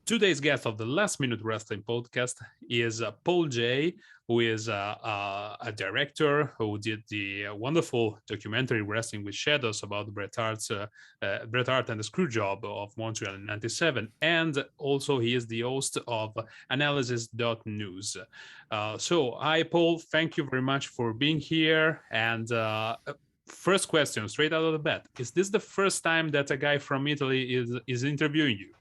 Today's guest of the Last Minute Wrestling podcast is Paul J, who is a director who did the wonderful documentary Wrestling with Shadows about Bret Hart and the Screwjob of Montreal in '97, and also he is the host of Analysis.news. So, hi Paul, thank you very much for being here. And first question, straight out of the bat: is this the first time that a guy from Italy is interviewing you?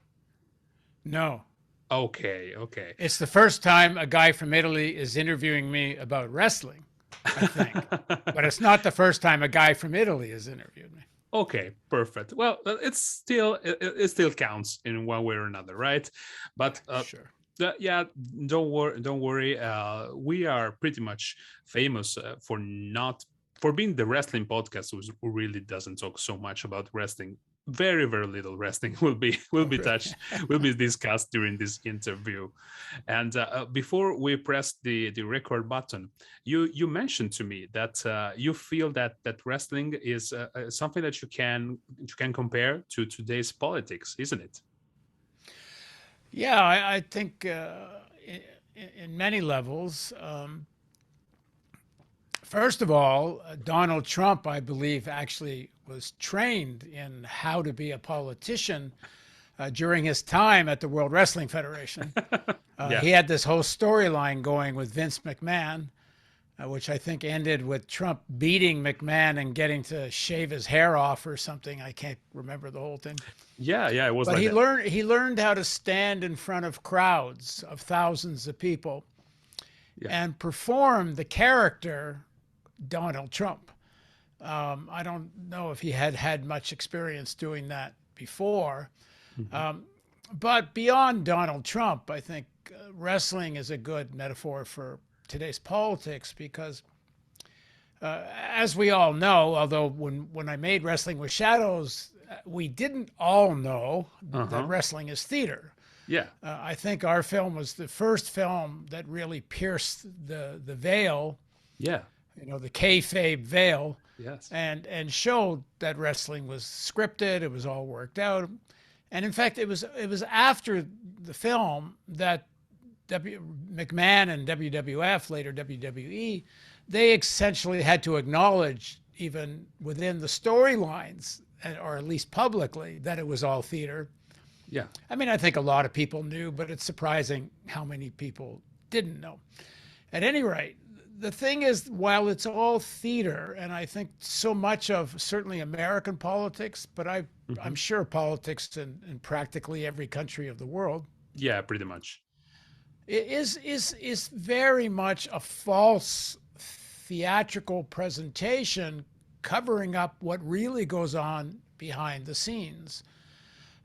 No. Okay. It's the first time a guy from Italy is interviewing me about wrestling, I think. But it's not the first time a guy from Italy has interviewed me. Okay, perfect. Well, it still counts in one way or another, right? But Sure. yeah, don't worry. We are pretty much famous for being the wrestling podcast who really doesn't talk so much about wrestling. Very little wrestling will be discussed during this interview. And before we press the record button, you mentioned to me that you feel that wrestling is something that you can compare to today's politics, isn't it? Yeah, I think in many levels. First of all, Donald Trump, I believe, actually was trained in how to be a politician during his time at the World Wrestling Federation. He had this whole storyline going with Vince McMahon, which I think ended with Trump beating McMahon and getting to shave his hair off or something. I can't remember the whole thing. Yeah, it was. But like he learned how to stand in front of crowds of thousands of people and perform the character Donald Trump. I don't know if he had much experience doing that before. But beyond Donald Trump, I think wrestling is a good metaphor for today's politics because, as we all know, although when I made Wrestling with Shadows, we didn't all know that wrestling is theater. Yeah. I think our film was the first film that really pierced the veil. Yeah. The kayfabe veil. Yes. And showed that wrestling was scripted. It was all worked out. And in fact, it was after the film that McMahon and WWF, later WWE, they essentially had to acknowledge, even within the storylines, or at least publicly, that it was all theater. Yeah. I mean, I think a lot of people knew, but it's surprising how many people didn't know. At any rate, the thing is, while it's all theater, and I think so much of certainly American politics, but I'm sure politics in practically every country of the world. Yeah, pretty much. Is very much a false theatrical presentation covering up what really goes on behind the scenes.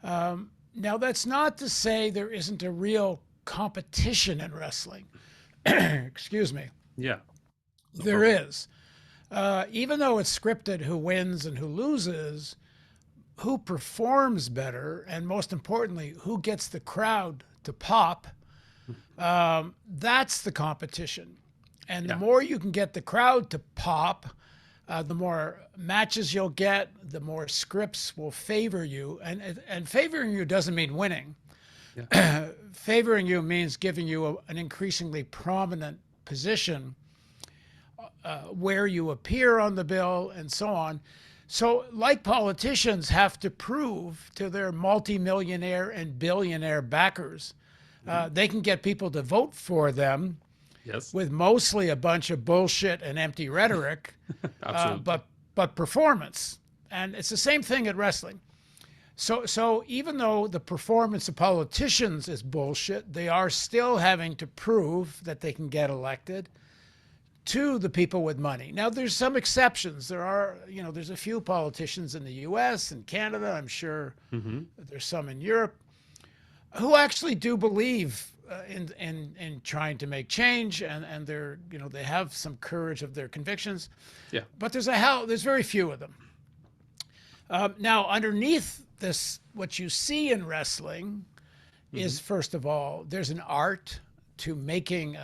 Now, that's not to say there isn't a real competition in wrestling. Excuse me. Yeah. There is. Even though it's scripted who wins and who loses, who performs better, and most importantly, who gets the crowd to pop, that's the competition. And the more you can get the crowd to pop, the more matches you'll get, the more scripts will favor you. And favoring you doesn't mean winning. Yeah. Favoring you means giving you an increasingly prominent position where you appear on the bill and so on. So like politicians have to prove to their multimillionaire and billionaire backers, they can get people to vote for them with mostly a bunch of bullshit and empty rhetoric, but performance. And it's the same thing at wrestling. So even though the performance of politicians is bullshit, they are still having to prove that they can get elected to the people with money. Now, there's some exceptions. There's a few politicians in the U.S. and Canada, I'm sure there's some in Europe, who actually do believe in trying to make change, and they have some courage of their convictions. Yeah. But there's very few of them. Now, underneath this, what you see in wrestling is, first of all, there's an art to making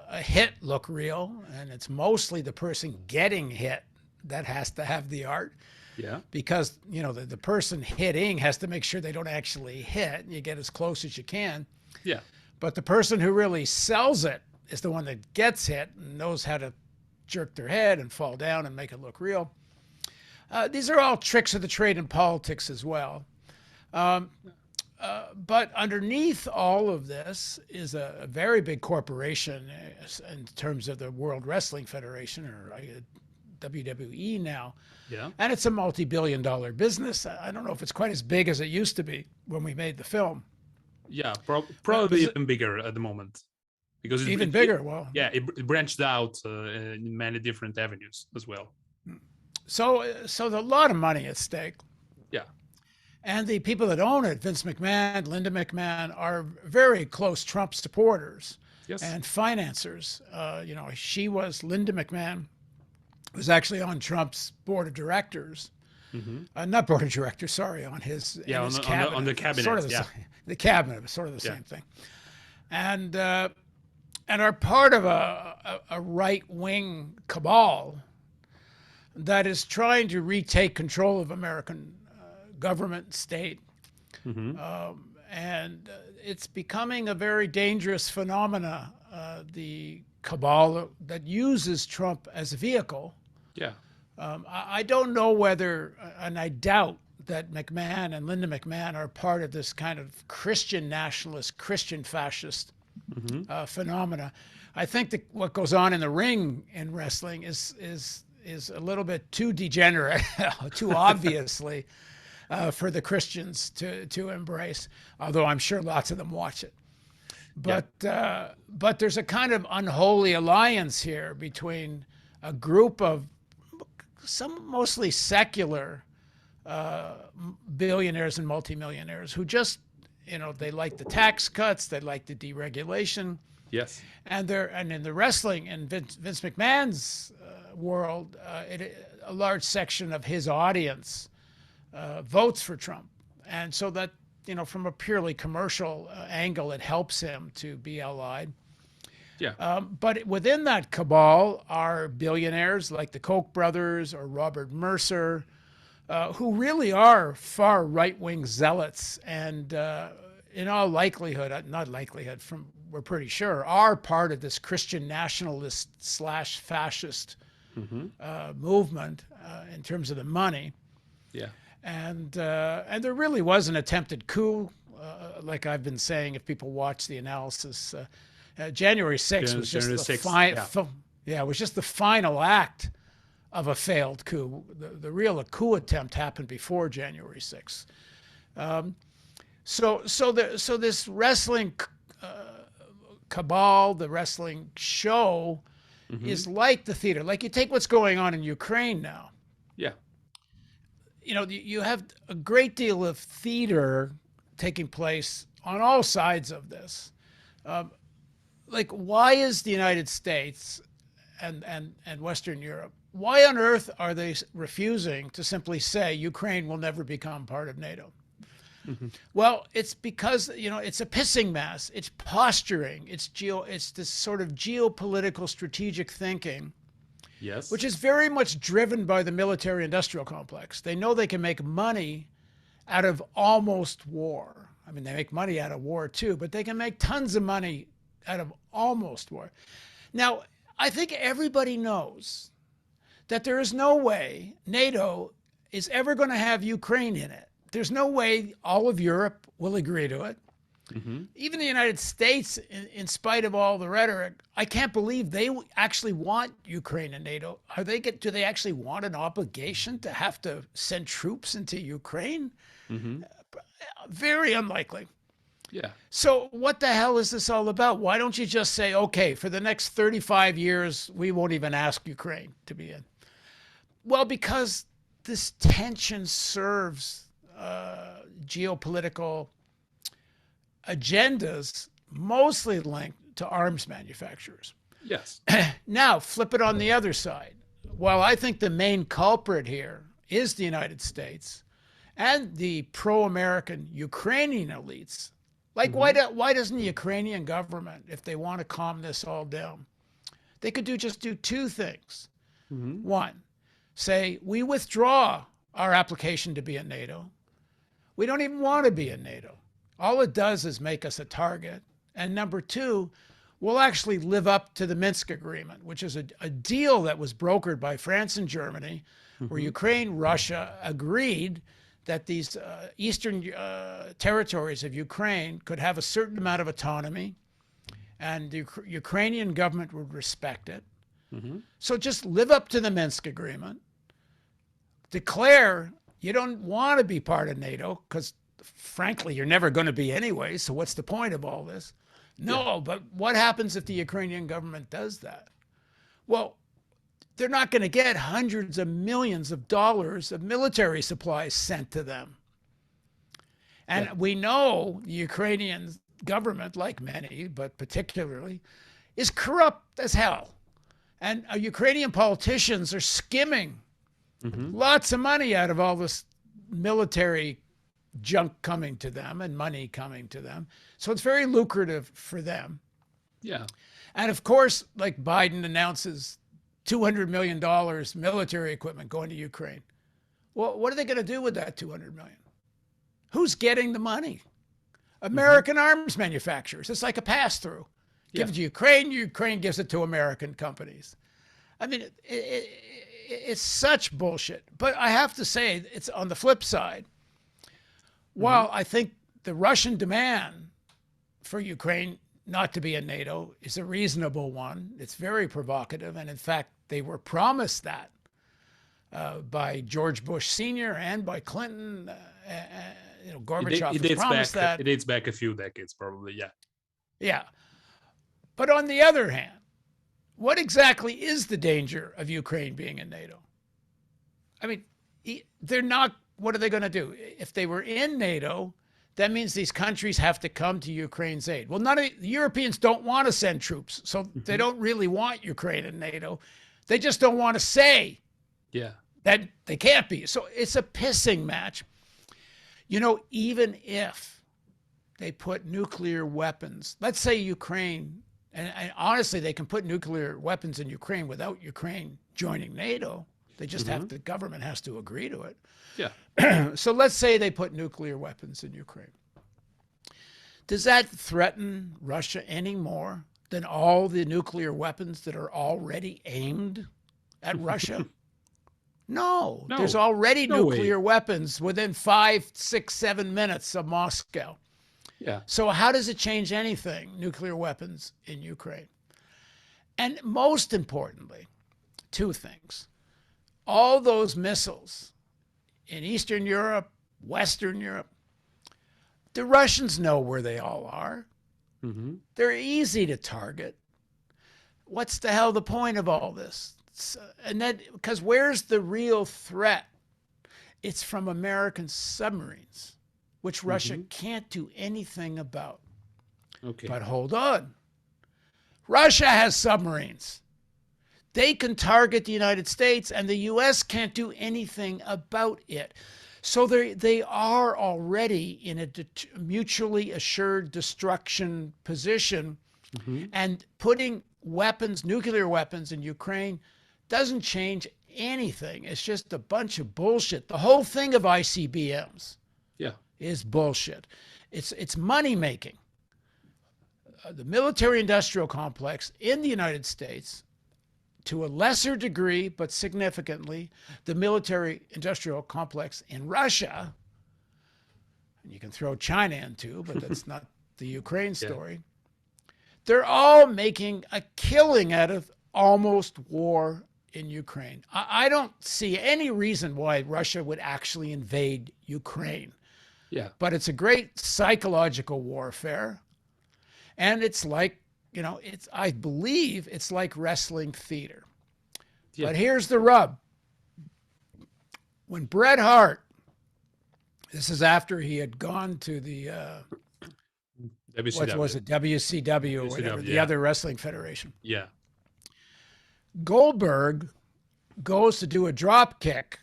a hit look real, and it's mostly the person getting hit that has to have the art. Yeah. because, you know, the person hitting has to make sure they don't actually hit. You get as close as you can. Yeah. But the person who really sells it is the one that gets hit and knows how to jerk their head and fall down and make it look real. These are all tricks of the trade in politics as well. But underneath all of this is a very big corporation in terms of the World Wrestling Federation, or WWE now. Yeah. And it's a multi-billion-dollar business. I don't know if it's quite as big as it used to be when we made the film. Yeah, probably even bigger at the moment, because even bigger. Well, yeah, it branched out in many different avenues as well. So there's a lot of money at stake. Yeah. And the people that own it, Vince McMahon, Linda McMahon, are very close Trump supporters. Yes. And financiers. Linda McMahon was actually on Trump's board of directors. Mm-hmm. Not board of directors, sorry, on his, his cabinet. On the cabinet. Sort of the cabinet was sort of the same thing. And are part of a right-wing cabal that is trying to retake control of American government, state. Mm-hmm. And it's becoming a very dangerous phenomena, the cabal that uses Trump as a vehicle. Yeah. I don't know whether, and I doubt that McMahon and Linda McMahon are part of this kind of Christian nationalist, Christian fascist phenomena. I think that what goes on in the ring in wrestling is a little bit too degenerate, too obviously for the Christians to embrace, although I'm sure lots of them watch it. But there's a kind of unholy alliance here between a group of some mostly secular billionaires and multimillionaires who just, they like the tax cuts, they like the deregulation. Yes. And in the wrestling and Vince McMahon's world, a large section of his audience votes for Trump. And so that, from a purely commercial angle, it helps him to be allied. Yeah. But within that cabal are billionaires like the Koch brothers or Robert Mercer, who really are far right-wing zealots and in all likelihood, we're pretty sure, are part of this Christian nationalist / fascist movement in terms of the money. Yeah. And there really was an attempted coup, like I've been saying, if people watch the analysis. January 6th was just it was just the final act of a failed coup. The real coup attempt happened before January 6th. So this wrestling cabal, the wrestling show, is like the theater. Like you take what's going on in Ukraine now. Yeah. You have a great deal of theater taking place on all sides of this. Like, why is the United States and Western Europe, why on earth are they refusing to simply say Ukraine will never become part of NATO? Well, it's because, it's a pissing mess. It's posturing. It's this sort of geopolitical strategic thinking. Yes. Which is very much driven by the military-industrial complex. They know they can make money out of almost war. I mean, they make money out of war too, but they can make tons of money out of almost war. Now, I think everybody knows that there is no way NATO is ever going to have Ukraine in it. There's no way all of Europe will agree to it. Even the United States, in spite of all the rhetoric, I can't believe they actually want Ukraine in NATO. Do they actually want an obligation to have to send troops into Ukraine? Very unlikely. Yeah. So what the hell is this all about? Why don't you just say, okay, for the next 35 years, we won't even ask Ukraine to be in? Well, because this tension serves geopolitical agendas mostly linked to arms manufacturers. Yes. Now, flip it on the other side. While I think the main culprit here is the United States and the pro-American Ukrainian elites, like why doesn't the Ukrainian government, if they want to calm this all down, they could just do two things. One, say, we withdraw our application to be in NATO. We don't even want to be in NATO. All it does is make us a target. And number two, we'll actually live up to the Minsk Agreement, which is a deal that was brokered by France and Germany, where Ukraine, Russia agreed that these eastern territories of Ukraine could have a certain amount of autonomy, and the Ukrainian government would respect it. So just live up to the Minsk Agreement, declare you don't want to be part of NATO, because frankly, you're never going to be anyway, so what's the point of all this? No, but what happens if the Ukrainian government does that? Well, they're not going to get hundreds of millions of dollars of military supplies sent to them. And we know the Ukrainian government, like many, but particularly, is corrupt as hell. And Ukrainian politicians are skimming lots of money out of all this military junk coming to them and money coming to them. So it's very lucrative for them. Yeah. And of course, like Biden announces $200 million military equipment going to Ukraine. Well, what are they going to do with that $200 million? Who's getting the money? American arms manufacturers. It's like a pass-through. Give it to Ukraine, Ukraine gives it to American companies. I mean, it's such bullshit. But I have to say, it's on the flip side. While I think the Russian demand for Ukraine not to be in NATO is a reasonable one, it's very provocative. And in fact, they were promised that by George Bush Sr. and by Clinton. Gorbachev was promised that. It dates back a few decades, probably, yeah. Yeah. But on the other hand, what exactly is the danger of Ukraine being in NATO? I mean, they're not, what are they going to do? If they were in NATO, that means these countries have to come to Ukraine's aid. Well, the Europeans don't want to send troops, so they don't really want Ukraine in NATO. They just don't want to say that they can't be. So it's a pissing match. You know, even if they put nuclear weapons, let's say Ukraine, and honestly, they can put nuclear weapons in Ukraine without Ukraine joining NATO. They just have, the government has to agree to it. Yeah. So let's say they put nuclear weapons in Ukraine. Does that threaten Russia any more than all the nuclear weapons that are already aimed at Russia? No, there's already nuclear weapons within 5, 6, 7 minutes of Moscow. Yeah. So how does it change anything, nuclear weapons in Ukraine? And most importantly, two things. All those missiles in Eastern Europe, Western Europe, the Russians know where they all are. They're easy to target. What's the hell the point of all this? And then, because where's the real threat? It's from American submarines, which Russia can't do anything about. Okay. But hold on. Russia has submarines. They can target the United States, and the U.S. can't do anything about it. So they are already in a mutually assured destruction position, and putting weapons, nuclear weapons in Ukraine doesn't change anything. It's just a bunch of bullshit. The whole thing of ICBMs is bullshit. It's money making. The military-industrial complex in the United States, to a lesser degree, but significantly, the military-industrial complex in Russia, and you can throw China in too, but that's not the Ukraine story. They're all making a killing out of almost war in Ukraine. I don't see any reason why Russia would actually invade Ukraine. Yeah. But it's a great psychological warfare. And it's like, I believe it's like wrestling theater. Yeah. But here's the rub. When Bret Hart, this is after he had gone to the, WCW. What was it, WCW or whatever, the other wrestling federation. Yeah. Goldberg goes to do a drop kick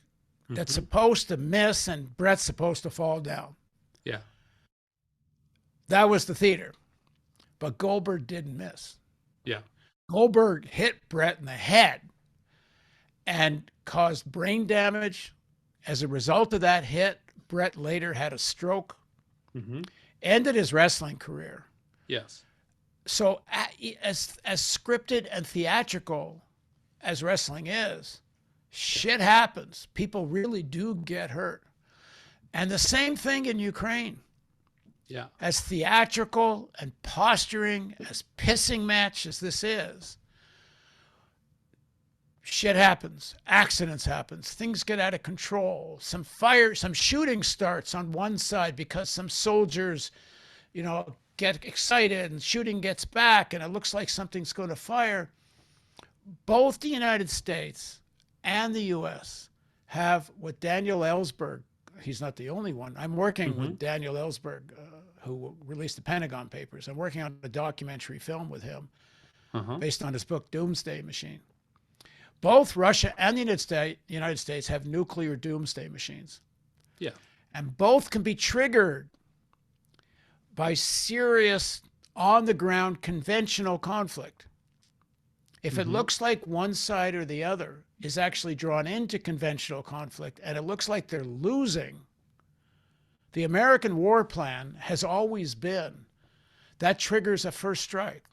that's supposed to miss, and Bret's supposed to fall down. Yeah. That was the theater. But Goldberg didn't miss. Yeah. Goldberg hit Bret in the head and caused brain damage As a result of that hit, Bret later had a stroke, Mm-hmm. ended his wrestling career. Yes. So as scripted and theatrical as wrestling is, shit happens. People really do get hurt. And the same thing in Ukraine. Yeah. As theatrical and posturing, as pissing match as this is, shit happens. Accidents happens. Things get out of control. Some shooting starts on one side because some soldiers, get excited and shooting gets back and it looks like something's going to fire. Both the United States and the U.S. have what Daniel Ellsberg, he's not the only one. I'm working with Daniel Ellsberg, who released the Pentagon Papers. I'm working on a documentary film with him based on his book, Doomsday Machine. Both Russia and the United States have nuclear doomsday machines. Yeah. And both can be triggered by serious, on-the-ground, conventional conflict. If it looks like one side or the other is actually drawn into conventional conflict and it looks like they're losing, the American war plan has always been that triggers a first strike.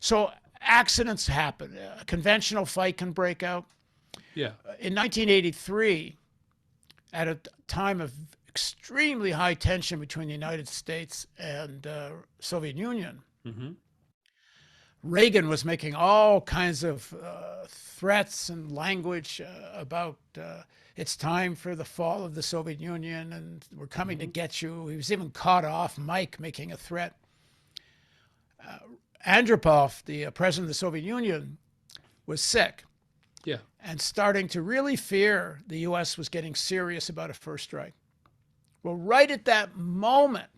So accidents happen. A conventional fight can break out. Yeah. In 1983, at a time of extremely high tension between the United States and Soviet Union, Reagan was making all kinds of threats and language about it's time for the fall of the Soviet Union and we're coming to get you. He was even caught off mic making a threat. Andropov, the president of the Soviet Union, was sick. Yeah. And starting to really fear the U.S. was getting serious about a first strike. Well, right at that moment,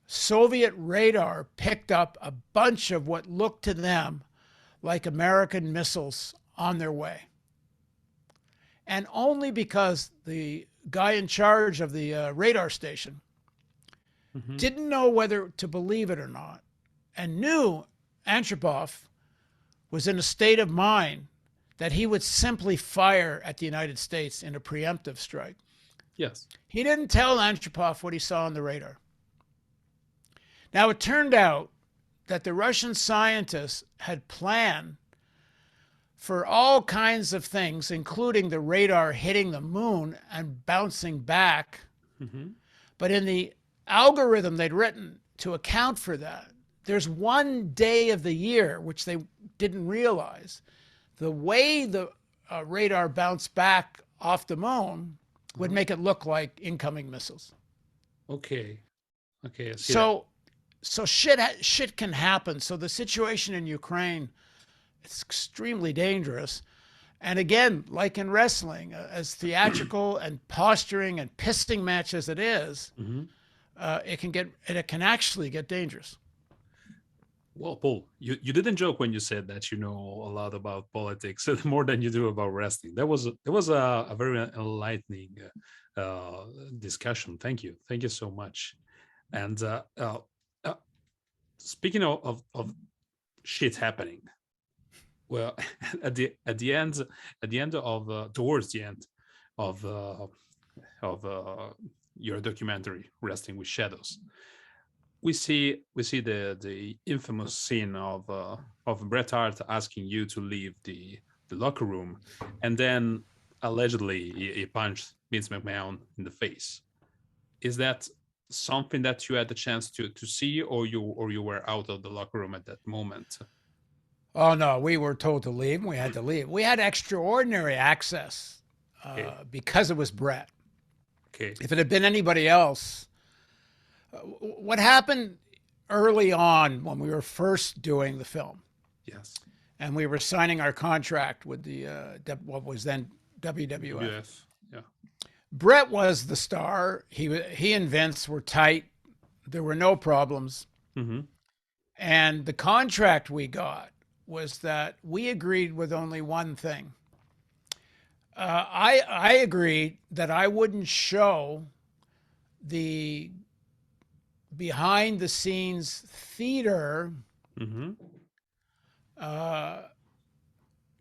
Soviet radar picked up a bunch of what looked to them like American missiles on their way. And only because the guy in charge of the radar station didn't know whether to believe it or not, and knew Andropov was in a state of mind that he would simply fire at the United States in a preemptive strike. Yes. He didn't tell Andropov what he saw on the radar. Now, it turned out that the Russian scientists had planned for all kinds of things, including the radar hitting the moon and bouncing back. But in the algorithm they'd written to account for that, there's one day of the year, which they didn't realize, the way the radar bounced back off the moon would make it look like incoming missiles. Okay. I see So shit can happen. So the situation in Ukraine, it's extremely dangerous. And again, like in wrestling, as theatrical and posturing and pissing match as it is, it can actually get dangerous. Well, Paul, you didn't joke when you said that you know a lot about politics more than you do about wrestling. There was a very enlightening discussion. Thank you so much. And speaking of shit happening, well, towards the end of your documentary, Wrestling with Shadows, we see the infamous scene of Bret Hart asking you to leave the locker room, and then allegedly he punched Vince McMahon in the face. Is that something that you had the chance to see, or you were out of the locker room at that moment? Oh no, we were told to leave, and we had to leave. We had extraordinary access because it was Bret. Okay. If it had been anybody else, what happened early on when we were first doing the film? Yes. And we were signing our contract with the what was then WWF. Yes. Yeah. Bret was the star. He and Vince were tight. There were no problems. And the contract we got was that we agreed with only one thing. I agreed that I wouldn't show the behind the scenes theater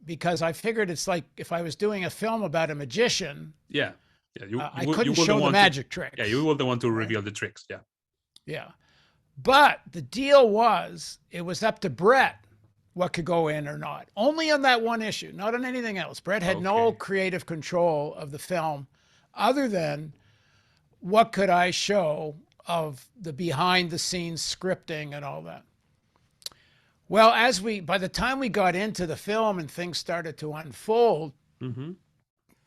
because I figured it's like if I was doing a film about a magician, Yeah. I couldn't show the magic tricks. Yeah, you were the one to right? reveal the tricks. Yeah. Yeah. But the deal was it was up to Bret what could go in or not. Only on that one issue, not on anything else. Bret had no creative control of the film other than what could I show of the behind the scenes scripting and all that. Well, by the time we got into the film and things started to unfold,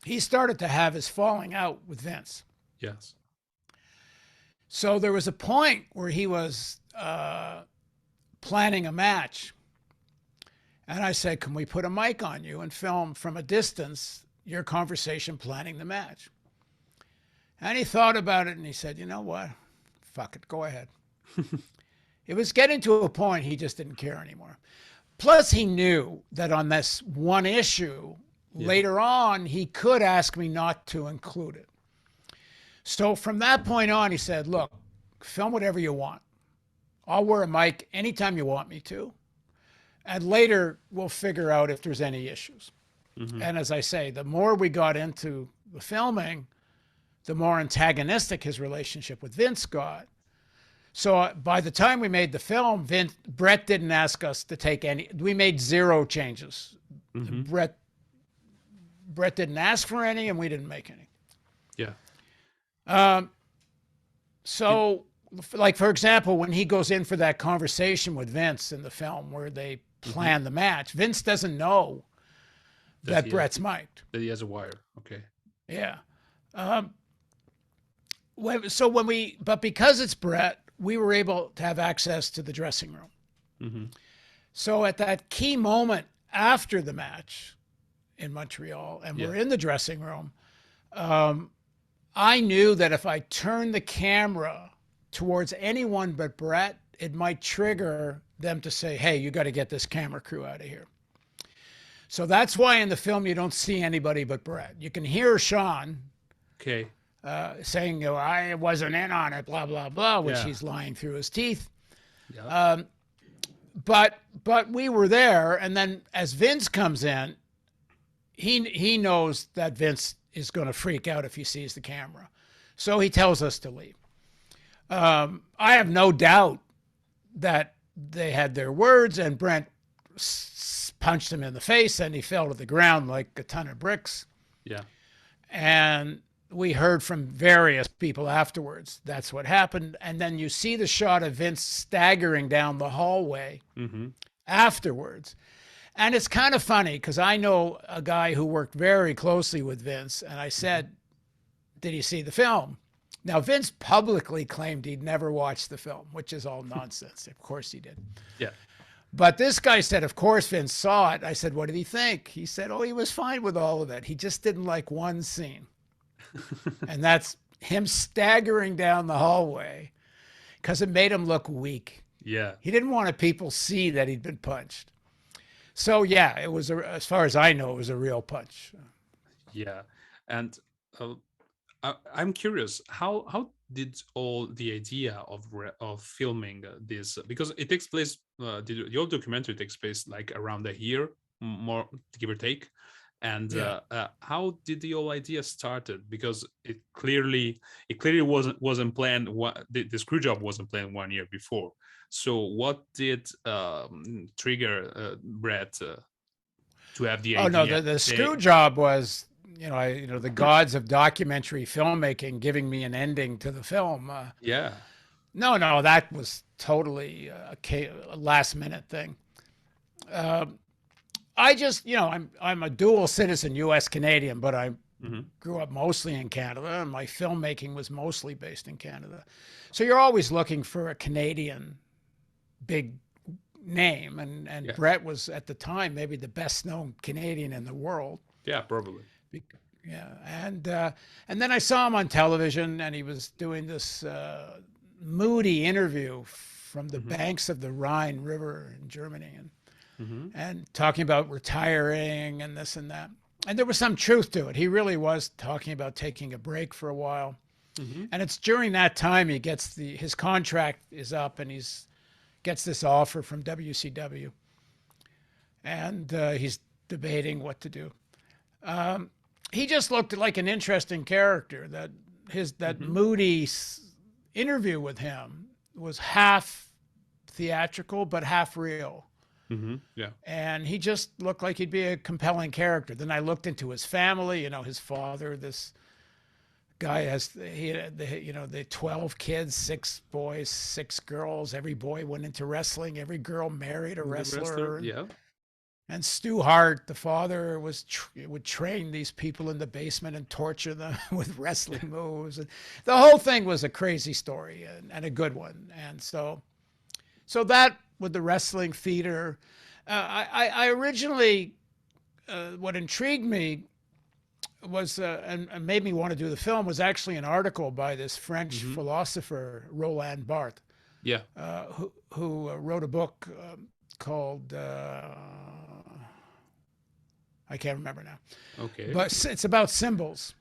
he started to have his falling out with Vince. Yes. So there was a point where he was planning a match. And I said, can we put a mic on you and film from a distance your conversation planning the match? And he thought about it and he said, you know what? Fuck it, go ahead. It was getting to a point he just didn't care anymore. Plus, he knew that on this one issue, later on, he could ask me not to include it. So from that point on, he said, look, film whatever you want. I'll wear a mic anytime you want me to. And later, we'll figure out if there's any issues. And as I say, the more we got into the filming, the more antagonistic his relationship with Vince got. So by the time we made the film, Bret didn't ask us to take any. We made 0 changes. Bret didn't ask for any, and we didn't make any. Yeah. So, like for example, when he goes in for that conversation with Vince in the film where they plan the match, Vince doesn't know that Bret's mic'd. That he has a wire. Okay. Yeah. But because it's Bret, we were able to have access to the dressing room. So at that key moment after the match in Montreal, and we're in the dressing room, I knew that if I turned the camera towards anyone but Bret, it might trigger them to say, hey, you got to get this camera crew out of here. So that's why in the film you don't see anybody but Bret. You can hear Shawn saying, you know, I wasn't in on it, blah, blah, blah, which he's lying through his teeth. But we were there, and then as Vince comes in, he knows that Vince is going to freak out if he sees the camera. So he tells us to leave. I have no doubt that they had their words, and Brent punched him in the face, and he fell to the ground like a ton of bricks. Yeah. And we heard from various people afterwards. That's what happened. And then you see the shot of Vince staggering down the hallway afterwards. And it's kind of funny because I know a guy who worked very closely with Vince, and I said, did he see the film? Now, Vince publicly claimed he'd never watched the film, which is all nonsense. Of course he did. Yeah. But this guy said, of course, Vince saw it. I said, what did he think? He said, oh, he was fine with all of it. He just didn't like one scene. And that's him staggering down the hallway because it made him look weak. Yeah. He didn't want people to see that he'd been punched. So, yeah, it was, as far as I know, it was a real punch. Yeah. And I'm curious, how did all the idea of filming this, because it takes place, your documentary takes place like around a year, more give or take. And how did the whole idea started? Because it clearly wasn't planned. The Screwjob wasn't planned 1 year before. So what did trigger Bret to have the idea? Oh no, the Screwjob was, the gods of documentary filmmaking giving me an ending to the film. No, that was totally a last minute thing. I just, I'm a dual citizen, U.S. Canadian, but I grew up mostly in Canada, and my filmmaking was mostly based in Canada. So you're always looking for a Canadian big name, and Bret was at the time maybe the best known Canadian in the world. Yeah, probably. Yeah, and then I saw him on television, and he was doing this moody interview from the banks of the Rhine River in Germany, and talking about retiring and this and that. And there was some truth to it. He really was talking about taking a break for a while. And it's during that time he gets his contract is up, and gets this offer from WCW. And he's debating what to do. He just looked like an interesting character. That moody interview with him was half theatrical but half real. Yeah. And he just looked like he'd be a compelling character. Then I looked into his family. You know, his father, this guy has the 12 kids, 6 boys, 6 girls. Every boy went into wrestling. Every girl married a wrestler. Yeah. And Stu Hart, the father, would train these people in the basement and torture them with wrestling moves. And the whole thing was a crazy story and a good one. And so that with the wrestling theater, I originally, what intrigued me was and made me want to do the film was actually an article by this French philosopher Roland Barthes, who wrote a book called I can't remember now. Okay. But it's about symbols,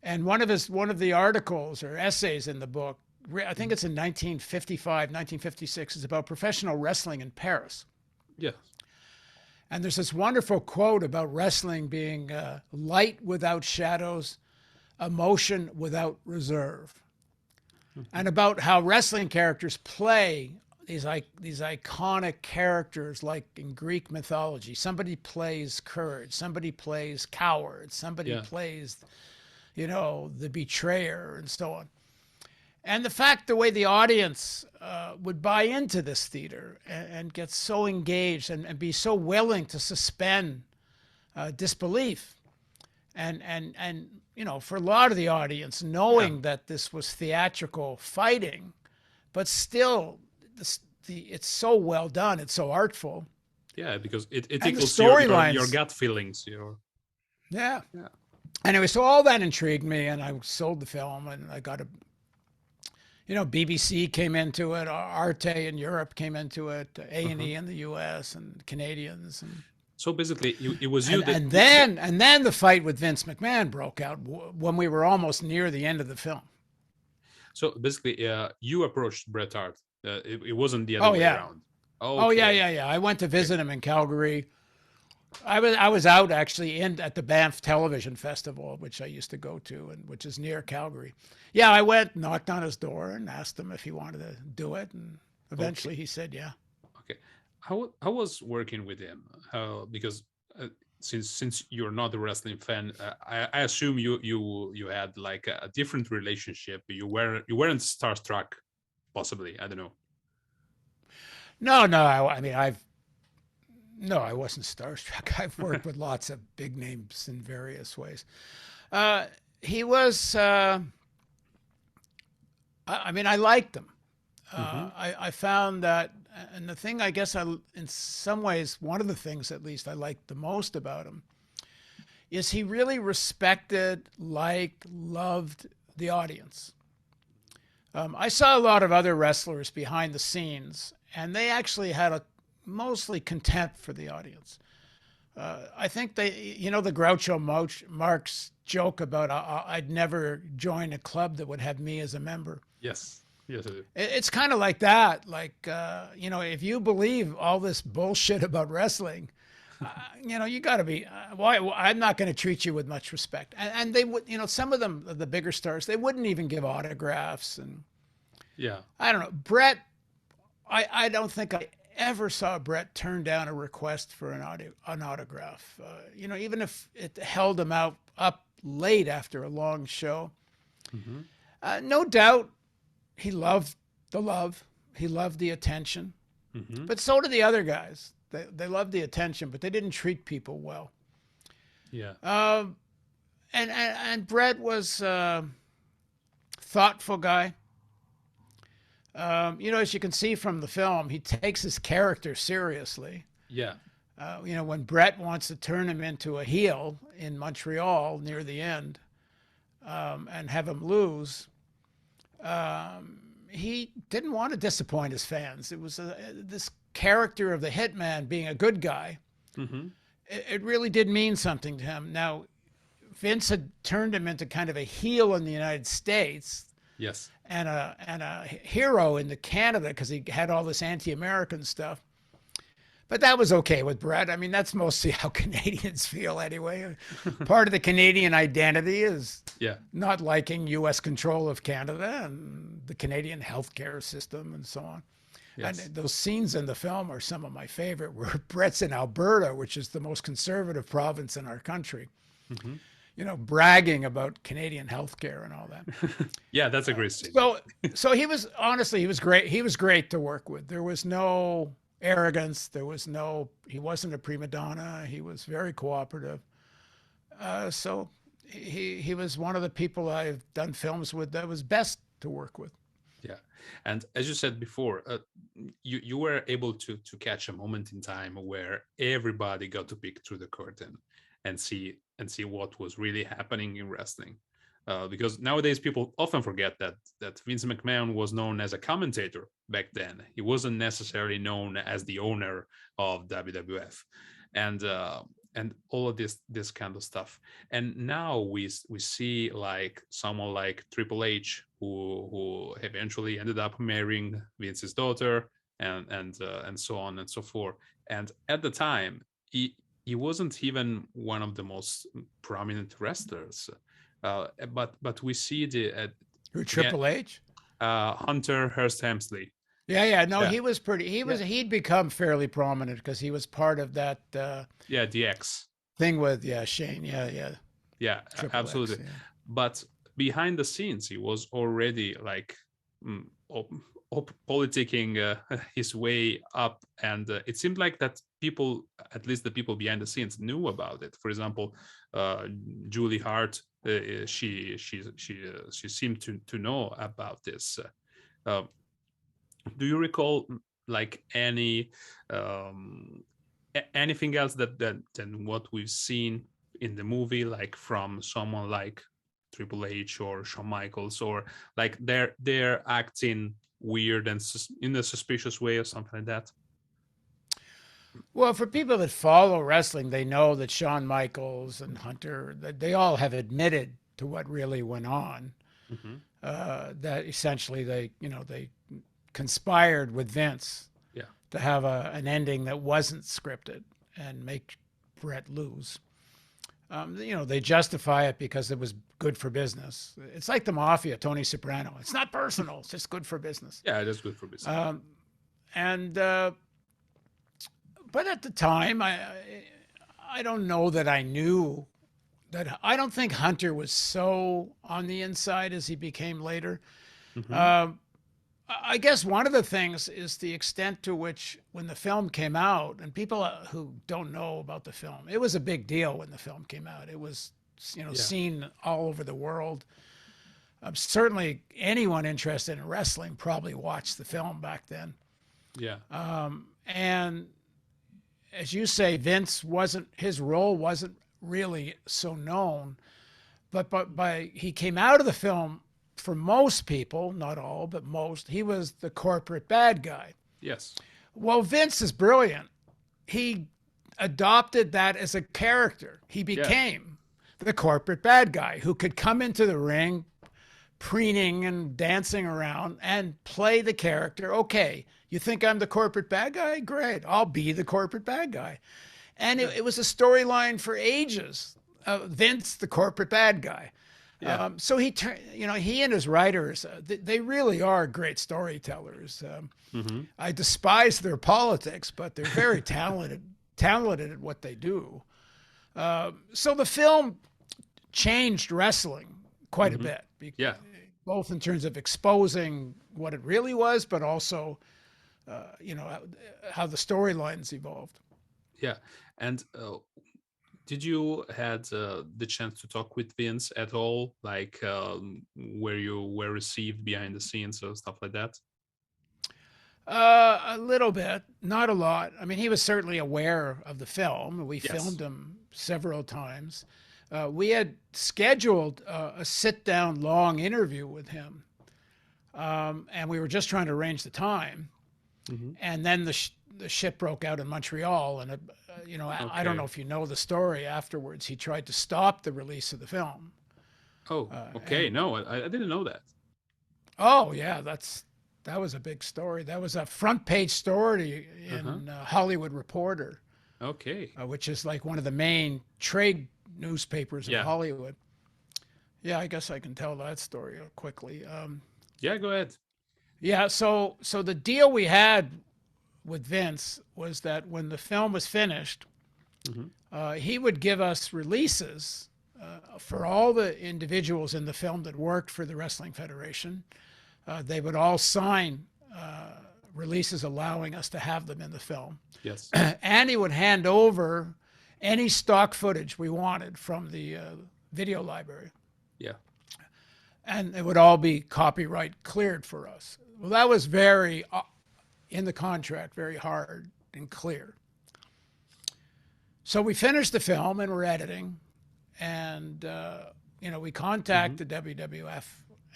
and one of the articles or essays in the book, I think it's in 1955, 1956, is about professional wrestling in Paris. Yeah. And there's this wonderful quote about wrestling being light without shadows, emotion without reserve, and about how wrestling characters play these iconic characters like in Greek mythology. Somebody plays courage, somebody plays coward, somebody plays, the betrayer, and so on. And the way the audience would buy into this theater and get so engaged and be so willing to suspend disbelief. And for a lot of the audience, knowing that this was theatrical fighting, but still it's so well done. It's so artful. Yeah, because it tickles your gut feelings. Yeah. Anyway, so all that intrigued me, and I sold the film, and I got BBC came into it, Arte in Europe came into it, A&E in the US, and Canadians. And so basically, it was you that... And then the fight with Vince McMahon broke out when we were almost near the end of the film. So basically, you approached Bret Hart. It wasn't the other way around. Oh, yeah. I went to visit him in Calgary. I was out actually at the Banff Television Festival, which I used to go to, and which is near Calgary. Yeah, I went, knocked on his door, and asked him if he wanted to do it, and eventually he said yeah. Okay, how was working with him? Because since you're not a wrestling fan, I assume you had like a different relationship. You weren't starstruck, possibly. I don't know. No. I wasn't starstruck. I've worked with lots of big names in various ways. He was, I liked him. I found that, and the thing I guess in some ways, one of the things at least I liked the most about him is he really respected, loved the audience. I saw a lot of other wrestlers behind the scenes, and they actually had mostly contempt for the audience. I think the Groucho Marx joke about I'd never join a club that would have me as a member. Yes, I do. It's kind of like that. Like, if you believe all this bullshit about wrestling, you got to be, I'm not going to treat you with much respect. And they would, some of them, the bigger stars, they wouldn't even give autographs. And I don't know. Bret, I don't think I ever saw Bret turn down a request for an autograph. Even if it held him up late after a long show. No doubt he loved the love. He loved the attention. But so did the other guys. They loved the attention, but they didn't treat people well. Yeah. And Bret was a thoughtful guy. As you can see from the film, he takes his character seriously. Yeah. When Bret wants to turn him into a heel in Montreal near the end, and have him lose, he didn't want to disappoint his fans. It was this character of the Hitman being a good guy. It really did mean something to him. Now, Vince had turned him into kind of a heel in the United States. Yes. And a hero in Canada because he had all this anti-American stuff. But that was okay with Bret. I mean, that's mostly how Canadians feel anyway. Part of the Canadian identity is Yeah. not liking U.S. control of Canada and the Canadian healthcare system and so on. And Yes. those scenes in the film are some of my favorite, where Bret's in Alberta, which is the most conservative province in our country, Hmm. bragging about Canadian healthcare and all that. Yeah, that's a great scene. So he was, honestly, he was great. He was great to work with. There was no arrogance. He wasn't a prima donna. He was very cooperative. So he was one of the people I've done films with that was best to work with. Yeah, and as you said before, you were able to catch a moment in time where everybody got to peek through the curtain and see what was really happening in wrestling. Because nowadays people often forget that Vince McMahon was known as a commentator back then. He wasn't necessarily known as the owner of WWF, and all of this kind of stuff. And now we see like someone like Triple H, who eventually ended up marrying Vince's daughter, and so on and so forth. And at the time, he wasn't even one of the most prominent wrestlers. But we see Who, Triple H? Hunter Hearst Helmsley. Yeah. No, Yeah. he was pretty. He'd become fairly prominent because he was part of that DX thing with Shane. Yeah, Triple absolutely. X, yeah. But behind the scenes, he was already like politicking his way up, and it seemed like that people, at least the people behind the scenes, knew about it. For example, Julie Hart, she seemed to know about this. Uh, do you recall like anything else than what we've seen in the movie, like from someone like Triple H or Shawn Michaels, or like they're acting weird and in a suspicious way or something like that? Well, for people that follow wrestling, they know that Shawn Michaels and Hunter, they all have admitted to what really went on. Mm-hmm. That essentially they conspired with Vince Yeah. to have an ending that wasn't scripted and make Bret lose. They justify it because it was good for business. It's like the mafia, Tony Soprano. It's not personal. It's just good for business. Yeah, it is good for business. But at the time, I don't know that I knew that. I don't think Hunter was so on the inside as he became later. Mm-hmm. I guess one of the things is the extent to which, when the film came out, and people who don't know about the film, it was a big deal when the film came out. It was, seen all over the world. Certainly, anyone interested in wrestling probably watched the film back then. Yeah. And as you say, his role wasn't really so known, but he came out of the film. For most people, not all, but most, he was the corporate bad guy. Yes. Well, Vince is brilliant. He adopted that as a character. He became the corporate bad guy who could come into the ring, preening and dancing around, and play the character. Okay, you think I'm the corporate bad guy? Great, I'll be the corporate bad guy. And it was a storyline for ages. Vince, the corporate bad guy. Yeah. So he and his writers, they really are great storytellers. Mm-hmm. I despise their politics, but they're very talented at what they do. So the film changed wrestling quite Mm-hmm. a bit. Yeah. Both in terms of exposing what it really was, but also, how the storylines evolved. Yeah. And did you had the chance to talk with Vince at all, like where you were received behind the scenes or stuff like that? A little bit, not a lot. I mean, he was certainly aware of the film. We filmed him several times. We had scheduled a sit-down long interview with him, and we were just trying to arrange the time. Mm-hmm. And then the shit broke out in Montreal, and I don't know if you know the story. Afterwards, he tried to stop the release of the film. Oh, okay. No, I didn't know that. Oh yeah, that's That was a big story. That was a front page story in Hollywood Reporter, Okay. which is like one of the main trade newspapers in Yeah. Hollywood. Yeah, I guess I can tell that story quickly. Yeah, go ahead. Yeah, so the deal we had with Vince was that when the film was finished, he would give us releases for all the individuals in the film that worked for the Wrestling Federation. They would all sign releases allowing us to have them in the film. Yes. And he would hand over any stock footage we wanted from the video library. Yeah. And it would all be copyright cleared for us. Well, that was very, in the contract, very hard and clear. So we finished the film and we're editing. And, we contact the WWF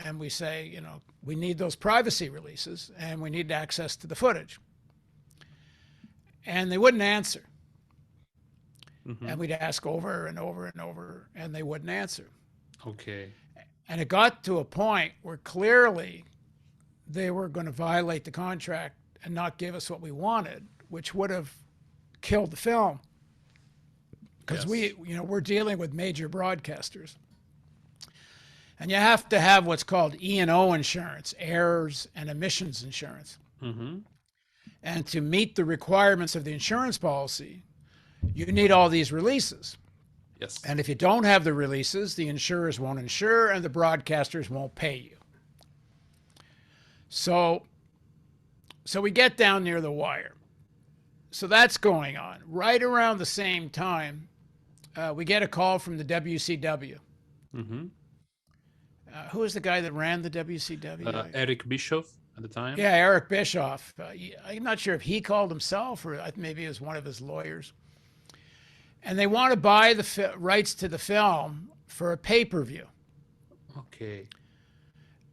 and we say, we need those privacy releases and we need access to the footage. And they wouldn't answer. And we'd ask over and over and over, and they wouldn't answer. Okay. And it got to a point where clearly they were going to violate the contract and not give us what we wanted, which would have killed the film. Because we're dealing with major broadcasters. And you have to have what's called E&O insurance, errors and emissions insurance. And to meet the requirements of the insurance policy, you need all these releases. Yes. And if you don't have the releases, the insurers won't insure and the broadcasters won't pay you. So we get down near the wire. So that's going on. Right around the same time, we get a call from the WCW. Who was the guy that ran the WCW? Eric Bischoff at the time. Yeah, Eric Bischoff. I'm not sure if he called himself or maybe it was one of his lawyers. And they want to buy the rights to the film for a pay-per-view. Okay.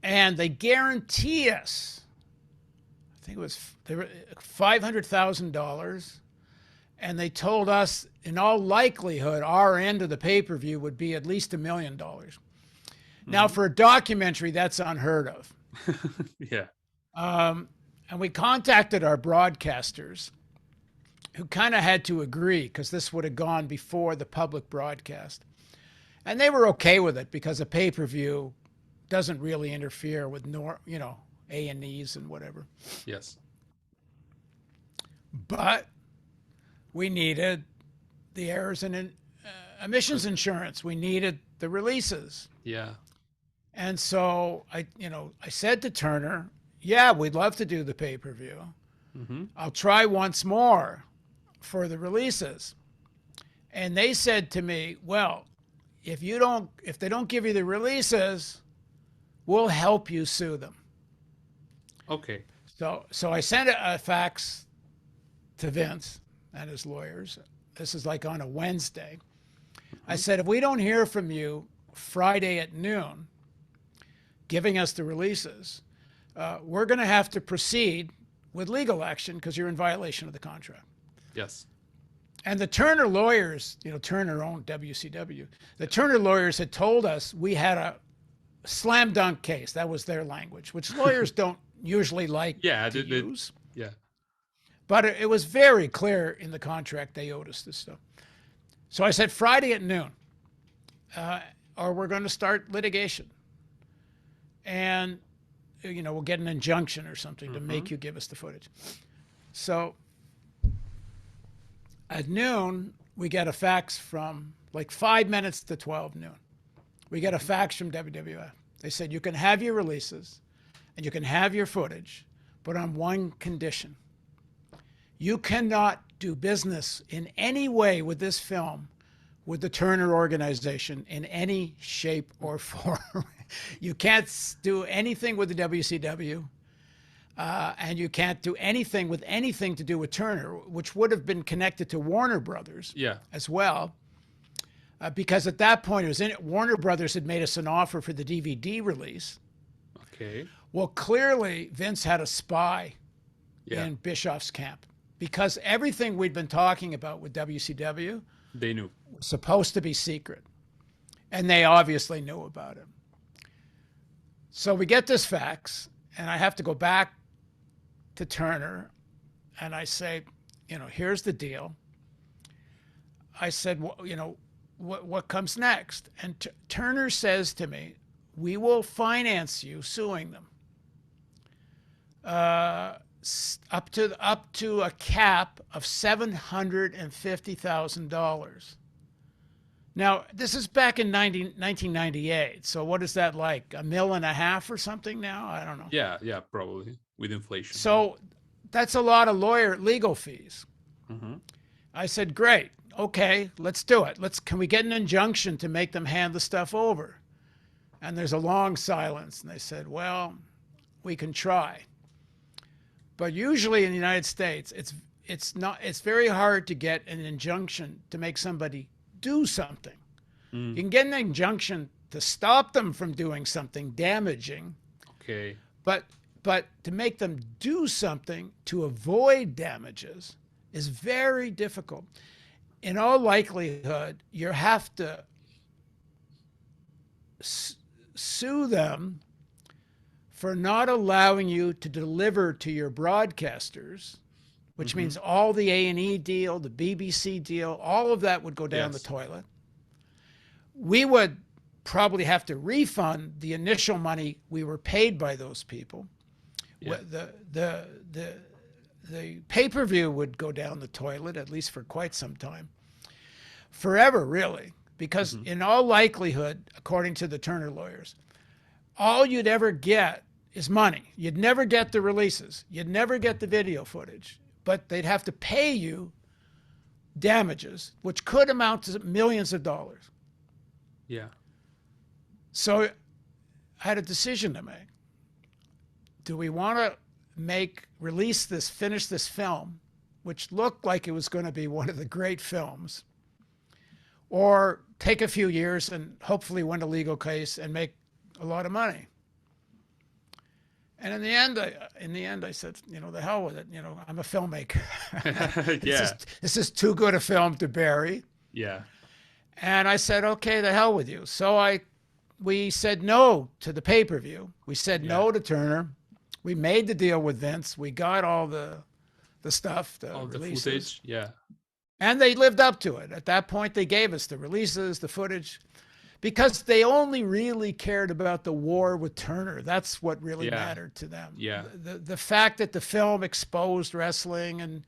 And they guarantee us, I think it was $500,000. And they told us, in all likelihood, our end of the pay-per-view would be at least $1 million. Now, for a documentary, that's unheard of. Yeah. And we contacted our broadcasters, who kind of had to agree because this would have gone before the public broadcast. And they were okay with it because a pay-per-view doesn't really interfere with A&Es and whatever. Yes. But we needed the errors and emissions insurance. We needed the releases. Yeah. And so I said to Turner, yeah, we'd love to do the pay-per-view. I'll try once more for the releases. And they said to me, well, if they don't give you the releases, we'll help you sue them. Okay. So I sent a fax to Vince and his lawyers. This is like on a Wednesday. I said, if we don't hear from you Friday at noon, giving us the releases, we're going to have to proceed with legal action because you're in violation of the contract. Yes. And the Turner lawyers, Turner owned WCW. The Turner lawyers had told us we had a slam dunk case. That was their language, which lawyers don't usually like to use. Yeah. But it was very clear in the contract they owed us this stuff. So I said Friday at noon, or we're going to start litigation. And, we'll get an injunction or something to make you give us the footage. So at noon, we get a fax from 5 minutes to 12 noon. We get a fax from WWF. They said, you can have your releases and you can have your footage, but on one condition. You cannot do business in any way with this film with the Turner organization in any shape or form. You can't do anything with the WCW. And you can't do anything with anything to do with Turner, which would have been connected to Warner Brothers as well. Because at that point, Warner Brothers had made us an offer for the DVD release. Okay. Well, clearly, Vince had a spy in Bischoff's camp. Because everything we'd been talking about with WCW, they knew, was supposed to be secret. And they obviously knew about it. So we get this fax, and I have to go back to Turner and I say, here's the deal. I said, what comes next? And Turner says to me, we will finance you suing them. Up to a cap of $750,000. Now, this is back in 1998. So what is that like? $1.5 million or something now? I don't know. Yeah, probably with inflation. So that's a lot of legal fees. Mm-hmm. I said, great. Okay, let's do it. Can we get an injunction to make them hand the stuff over? And there's a long silence. And they said, well, we can try. But usually in the United States, it's very hard to get an injunction to make somebody do something. You can get an injunction to stop them from doing something damaging. Okay. But to make them do something to avoid damages is very difficult. In all likelihood, you have to sue them for not allowing you to deliver to your broadcasters, which means all the A&E deal, the BBC deal, all of that would go down the toilet. We would probably have to refund the initial money we were paid by those people. Yeah. The pay-per-view would go down the toilet, at least for quite some time. Forever, really. Because in all likelihood, according to the Turner lawyers, all you'd ever get is money. You'd never get the releases. You'd never get the video footage. But they'd have to pay you damages, which could amount to millions of dollars. Yeah. So I had a decision to make. Do we want to finish this film, which looked like it was going to be one of the great films, or take a few years and hopefully win a legal case and make a lot of money? And in the end, I said, the hell with it. I'm a filmmaker. Yeah. This is too good a film to bury. Yeah. And I said, okay, the hell with you. So we said no to the pay-per-view. We said no to Turner. We made the deal with Vince. We got all the stuff, all the footage. Yeah. And they lived up to it. At that point, they gave us the releases, the footage, because they only really cared about the war with Turner. That's what really mattered to them. Yeah. The fact that the film exposed wrestling and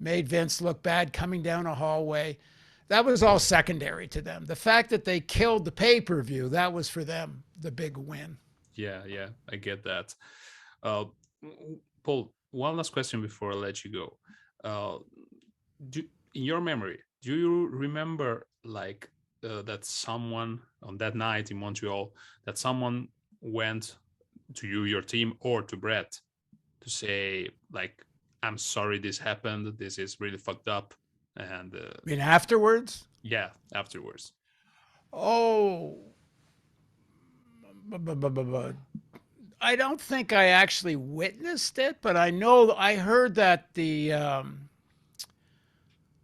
made Vince look bad coming down a hallway, that was all secondary to them. The fact that they killed the pay-per-view, that was for them the big win. Yeah, I get that. Paul, one last question before I let you go. In your memory, do you remember that someone on that night in Montreal, that someone went to you, your team, or to Bret to say, I'm sorry this happened, this is really fucked up? And I mean, afterwards? Yeah, afterwards. Oh, I don't think I actually witnessed it, but I heard that the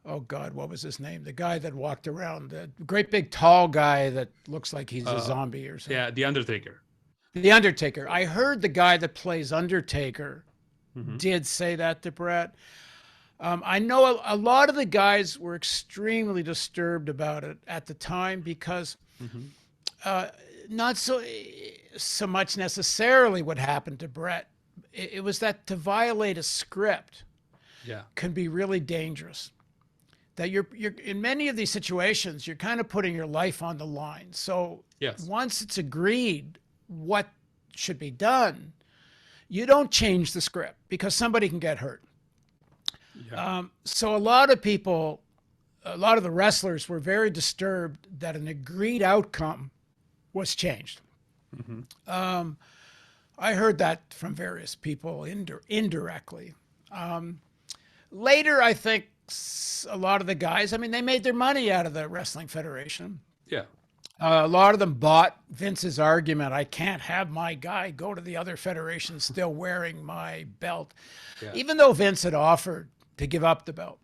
oh God, what was his name? The guy that walked around, the great big tall guy that looks like he's a zombie or something. Yeah, the Undertaker. The Undertaker. I heard the guy that plays Undertaker did say that to Bret. I know a lot of the guys were extremely disturbed about it at the time because not so much necessarily what happened to Bret. It was that to violate a script can be really dangerous. That you're in many of these situations, you're kind of putting your life on the line. So once it's agreed what should be done, you don't change the script because somebody can get hurt. Yeah. So a lot of the wrestlers were very disturbed that an agreed outcome was changed. I heard that from various people indirectly. Later, I think a lot of the guys, they made their money out of the Wrestling Federation. Yeah. A lot of them bought Vince's argument, I can't have my guy go to the other federation still wearing my belt, even though Vince had offered to give up the belt.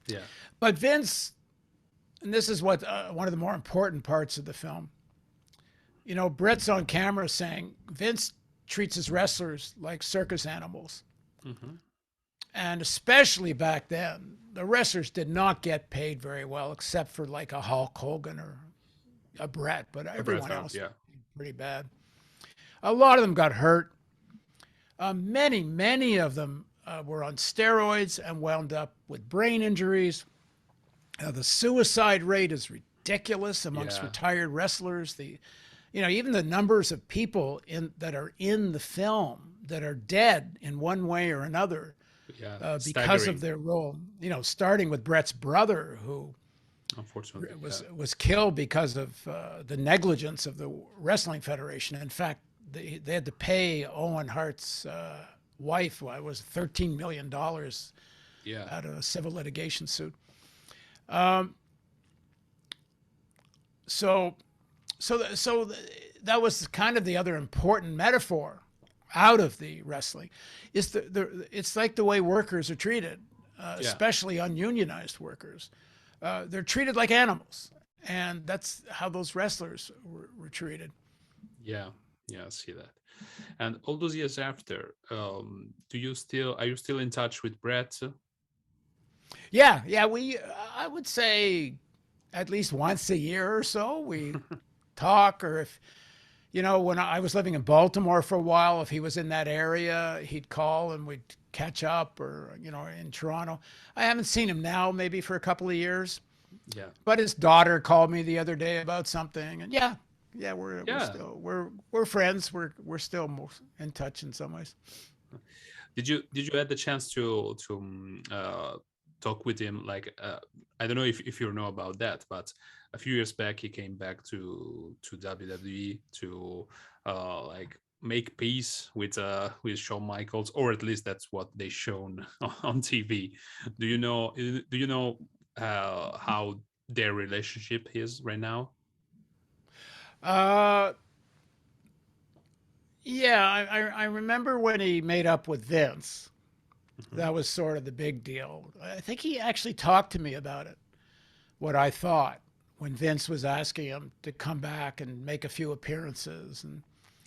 Yeah. But Vince, and this is what one of the more important parts of the film, Bret's on camera saying Vince treats his wrestlers like circus animals. Mm-hmm. And especially back then, the wrestlers did not get paid very well, except for like a Hulk Hogan or a Bret, but A Bret everyone Hart, else yeah. pretty bad. A lot of them got hurt. Many of them were on steroids and wound up with brain injuries. The suicide rate is ridiculous amongst Yeah. retired wrestlers. Even the numbers of people that are in the film that are dead in one way or another Yeah. because of Staggering, their role. Starting with Bret's brother, who unfortunately. Yeah. was killed because of the negligence of the Wrestling Federation. In fact, they had to pay Owen Hart's wife, what was $13 million Yeah. out of a civil litigation suit. So, so that was kind of the other important metaphor out of the wrestling. It's like the way workers are treated, Yeah. especially ununionized workers. They're treated like animals, and that's how those wrestlers were treated. Yeah. Yeah. I see that. And all those years after, are you still in touch with Brett? Yeah, yeah. I would say at least once a year or so we talk, or if when I was living in Baltimore for a while, if he was in that area, he'd call and we'd catch up, or in Toronto. I haven't seen him now, maybe for a couple of years. Yeah. But his daughter called me the other day about something, and yeah, we're Yeah. still we're friends. We're still in touch in some ways. Did you had the chance to talk with him? Like, I don't know if you know about that, but a few years back he came back to WWE to like make peace with Shawn Michaels, or at least that's what they shown on TV. Do you know how their relationship is right now? Uh, yeah, I remember when he made up with Vince. Hmm. That was sort of the big deal. I think he actually talked to me about it, what I thought when Vince was asking him to come back and make a few appearances,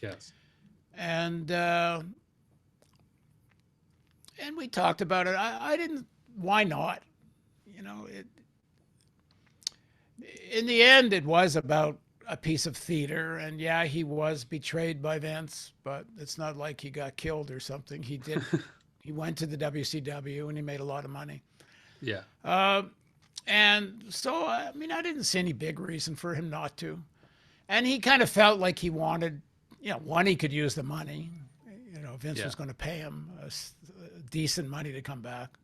Yes. and uh, and we talked about it. I didn't. Why not? It, in the end, it was about a piece of theater, and yeah, he was betrayed by Vince, but it's not like he got killed or something. He did. He went to the WCW and he made a lot of money. Yeah. Uh, and so, I mean, I didn't see any big reason for him not to. And he kind of felt like he wanted, one, he could use the money. Vince Yeah. was going to pay him decent money to come back.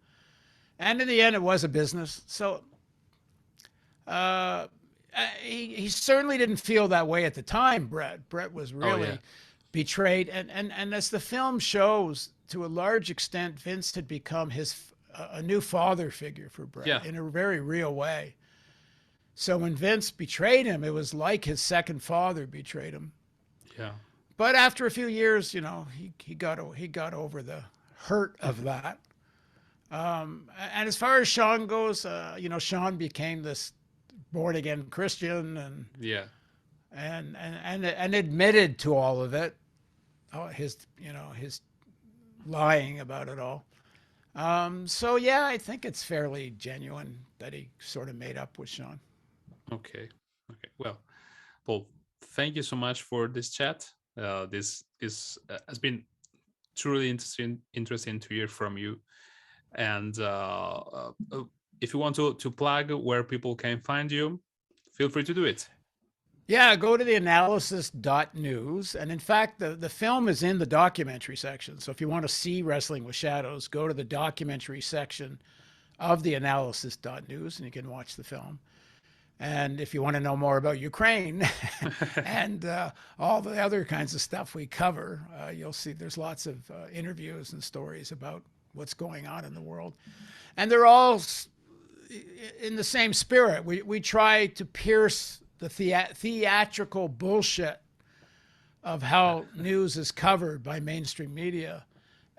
And in the end, it was a business. So uh, he certainly didn't feel that way at the time, Brett. Brett was Oh yeah. really betrayed. And as the film shows, to a large extent, Vince had become a new father figure for Yeah. Brett in a very real way. So when Vince betrayed him, it was like his second father betrayed him. Yeah. But after a few years, he got over the hurt of that. And as far as Shawn goes, Shawn became this born again Christian Yeah. and admitted to all of it. His lying about it all. So yeah, I think it's fairly genuine that he sort of made up with Shawn. Okay. Okay. Well, Paul, thank you so much for this chat. This has been truly interesting to hear from you. And if you want to plug where people can find you, feel free to do it. Yeah, go to the analysis.news. And in fact, the film is in the documentary section. So if you want to see Wrestling with Shadows, go to the documentary section of the analysis.news and you can watch the film. And if you want to know more about Ukraine and all the other kinds of stuff we cover, you'll see there's lots of interviews and stories about what's going on in the world. And they're all in the same spirit. We try to pierce the theatrical bullshit of how news is covered by mainstream media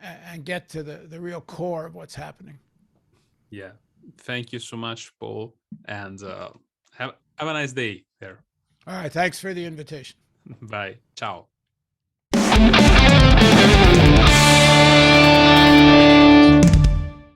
and get to the real core of what's happening. Yeah. Thank you so much, Paul. And have a nice day there. All right. Thanks for the invitation. Bye. Ciao.